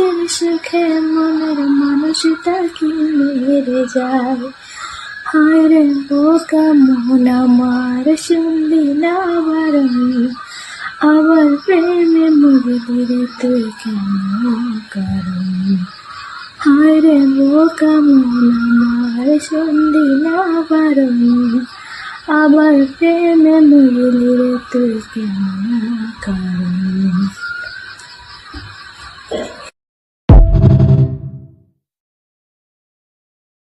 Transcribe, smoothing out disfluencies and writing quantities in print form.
নিজের সুখে মনের মানুষটা কি মেরে যায়। হায় রে বোকা মন আমার, শুনলি না বারণ, আবার প্রেমে মরলি রে তুই কেন কারণ। হায় রে বোকা মন আমার, শুনলি না বারণ, আবার প্রেমে মরলি রে তুই কেন কারণ।